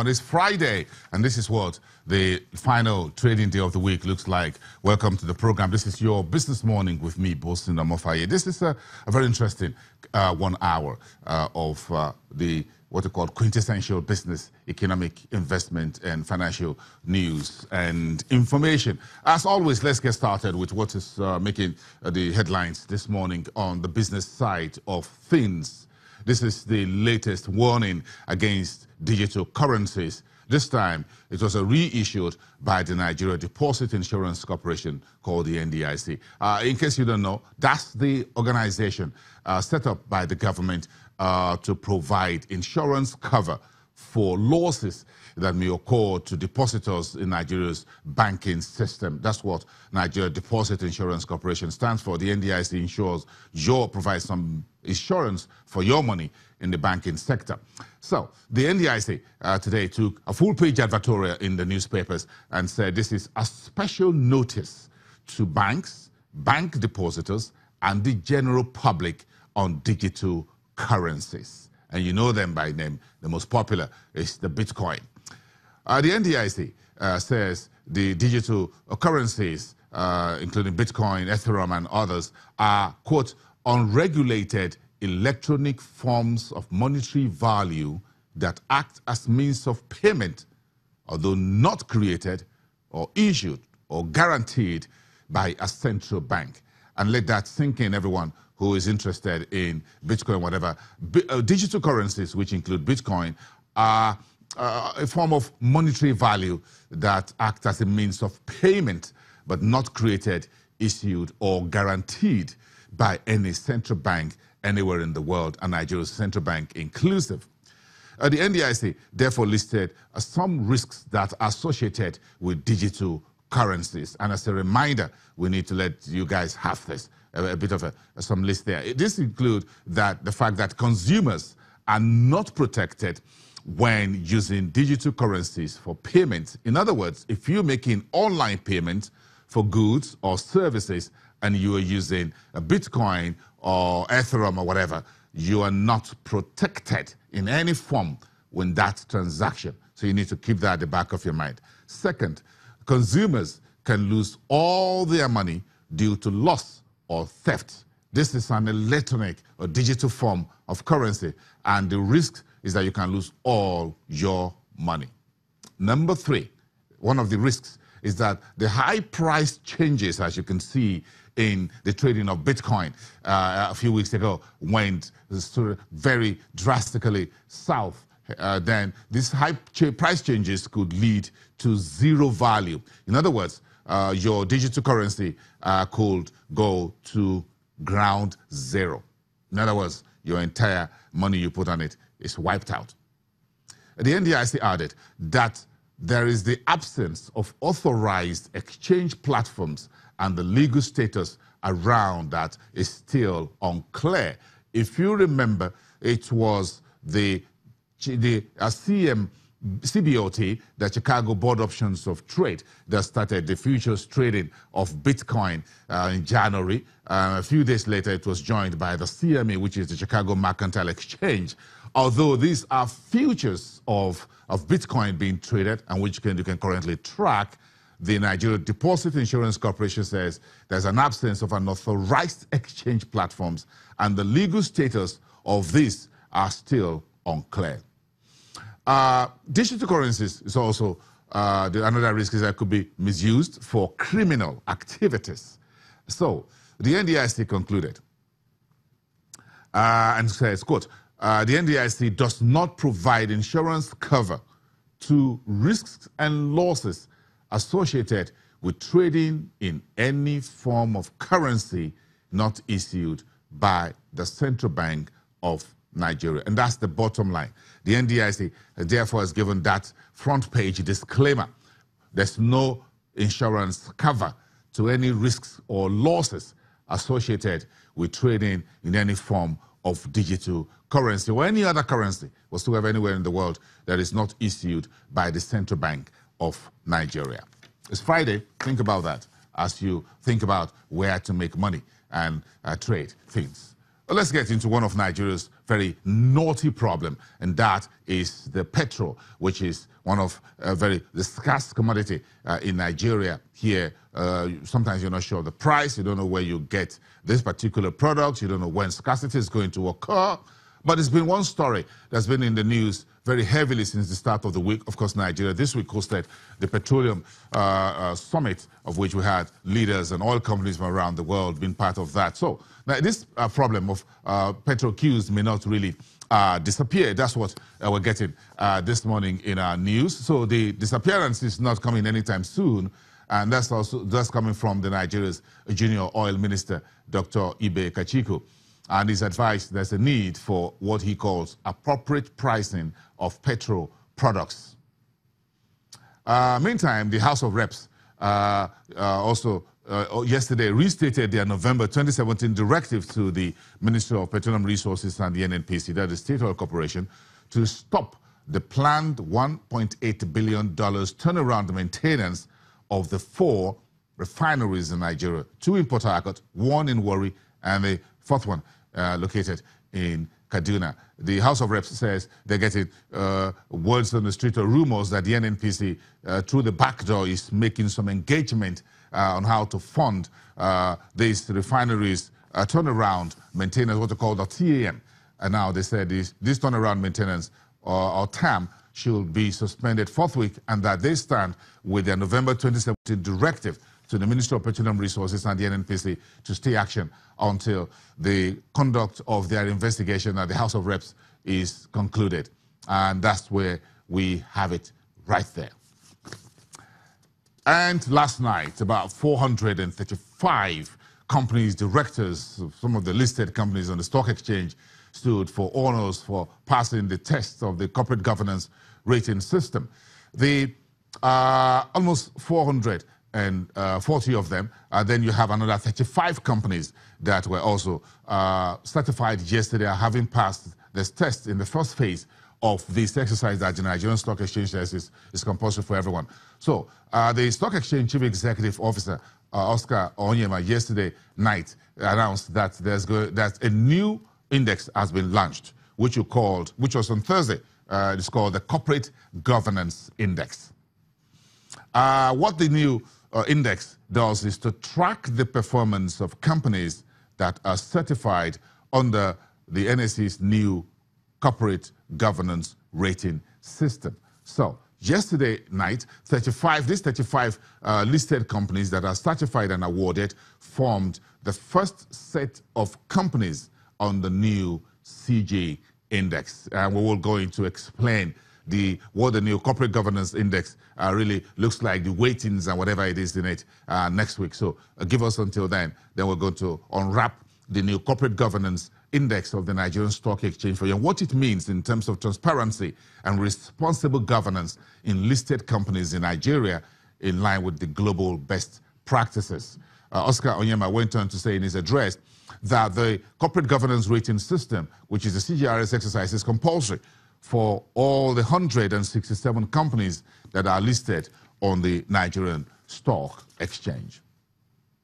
on this Friday, and this is what the final trading day of the week looks like. Welcome to the program. This is your Business Morning with me, Bosin Amofaye. This is a very interesting 1 hour of the what are called quintessential business, economic, investment, and financial news and information. As always, let's get started with what is making the headlines this morning on the business side of things. This is the latest warning against digital currencies. This time, it was reissued by the Nigeria Deposit Insurance Corporation, called the NDIC. In case you don't know, that's the organization set up by the government to provide insurance cover for losses that may occur to depositors in Nigeria's banking system. That's what Nigeria Deposit Insurance Corporation stands for. The NDIC provides some insurance for your money in the banking sector. So the NDIC today took a full-page advertorial in the newspapers and said this is a special notice to banks, bank depositors, and the general public on digital currencies. And you know them by name. The most popular is the Bitcoin. The NDIC says the digital currencies, including Bitcoin, Ethereum, and others, are, quote, unregulated electronic forms of monetary value that act as means of payment, although not created or issued or guaranteed by a central bank. And let that sink in, everyone who is interested in Bitcoin, whatever. Digital currencies, which include Bitcoin, are a form of monetary value that act as a means of payment, but not created, issued, or guaranteed by any central bank anywhere in the world, and Nigeria's central bank inclusive. The NDIC therefore listed some risks that are associated with digital currencies. And as a reminder, we need to let you guys have this, a bit of some list there. This includes the fact that consumers are not protected when using digital currencies for payments. In other words, if you're making online payments for goods or services and you are using a Bitcoin or Ethereum or whatever, you are not protected in any form when that transaction. So you need to keep that at the back of your mind. Second, consumers can lose all their money due to loss or theft. This is an electronic or digital form of currency, and the risk is that you can lose all your money. Number three, one of the risks is that the high price changes, as you can see in the trading of Bitcoin a few weeks ago, went very drastically south. Then these high price changes could lead to zero value. In other words, your digital currency could go to ground zero. In other words, your entire money you put on it is wiped out. The NDIC added that there is the absence of authorized exchange platforms, and the legal status around that is still unclear. If you remember, it was the CBOT, the Chicago Board Options of Trade, that started the futures trading of Bitcoin in January. A few days later, it was joined by the CME, which is the Chicago Mercantile Exchange. Although these are futures of Bitcoin being traded and which you can currently track, the Nigeria Deposit Insurance Corporation says there's an absence of unauthorized exchange platforms, and the legal status of these are still unclear. Digital currencies is also another risk, is that it could be misused for criminal activities. So the NDIC concluded and says, quote, the NDIC does not provide insurance cover to risks and losses associated with trading in any form of currency not issued by the Central Bank of Nigeria. And that's the bottom line. The NDIC therefore has given that front page disclaimer. There's no insurance cover to any risks or losses associated with trading in any form of digital currency or any other currency whatsoever anywhere in the world that is not issued by the Central Bank of Nigeria. It's Friday. Think about that as you think about where to make money and trade things. Let's get into one of Nigeria's very naughty problem, and that is the petrol, which is one of the scarce commodity in Nigeria. Here, sometimes you're not sure of the price, you don't know where you get this particular product, you don't know when scarcity is going to occur. But it's been one story that's been in the news very heavily since the start of the week. Of course, Nigeria this week hosted the petroleum summit, of which we had leaders and oil companies from around the world being part of that. So now this problem of petrol queues may not really disappear. That's what we're getting this morning in our news. So the disappearance is not coming anytime soon. And that's coming from the Nigeria's junior oil minister, Dr. Ibe Kachiku. And he's advised there's a need for what he calls appropriate pricing of petrol products. Meantime, the House of Reps also yesterday restated their November 2017 directive to the Ministry of Petroleum Resources and the NNPC, that is State Oil Corporation, to stop the planned $1.8 billion turnaround maintenance of the 4 refineries in Nigeria, 2 in Port Harcourt, 1 in Warri, and the 4th one located in Kaduna. The House of Reps says they're getting words on the street or rumors that the NNPC, through the back door, is making some engagement on how to fund these refineries turnaround maintenance, what they call the TAM. And now they said this turnaround maintenance or TAM should be suspended forthwith, and that they stand with their November 2017 directive to the Ministry of Petroleum Resources and the NNPC to stay action until the conduct of their investigation at the House of Reps is concluded. And that's where we have it right there. And last night, about 435 companies, directors of some of the listed companies on the stock exchange stood for honors for passing the test of the corporate governance rating system. The almost 440 of them. Then you have another 35 companies that were also certified yesterday, having passed this test in the first phase of this exercise that the Nigerian Stock Exchange says is compulsory for everyone. So the Stock Exchange Chief Executive Officer, Oscar Onyema, yesterday night announced that that a new index has been launched, which was on Thursday. It's called the Corporate Governance Index. What the new index does is to track the performance of companies that are certified under the NSE's new corporate governance rating system. So yesterday night, these 35 listed companies that are certified and awarded formed the first set of companies on the new CG index. And we will go into explain what the new corporate governance index really looks like, the weightings and whatever it is in it next week. So give us until then. Then we're going to unwrap the new corporate governance index of the Nigerian Stock Exchange for you, and what it means in terms of transparency and responsible governance in listed companies in Nigeria in line with the global best practices. Oscar Onyema went on to say in his address that the corporate governance rating system, which is the CGRS exercise, is compulsory for all the 167 companies that are listed on the Nigerian Stock Exchange.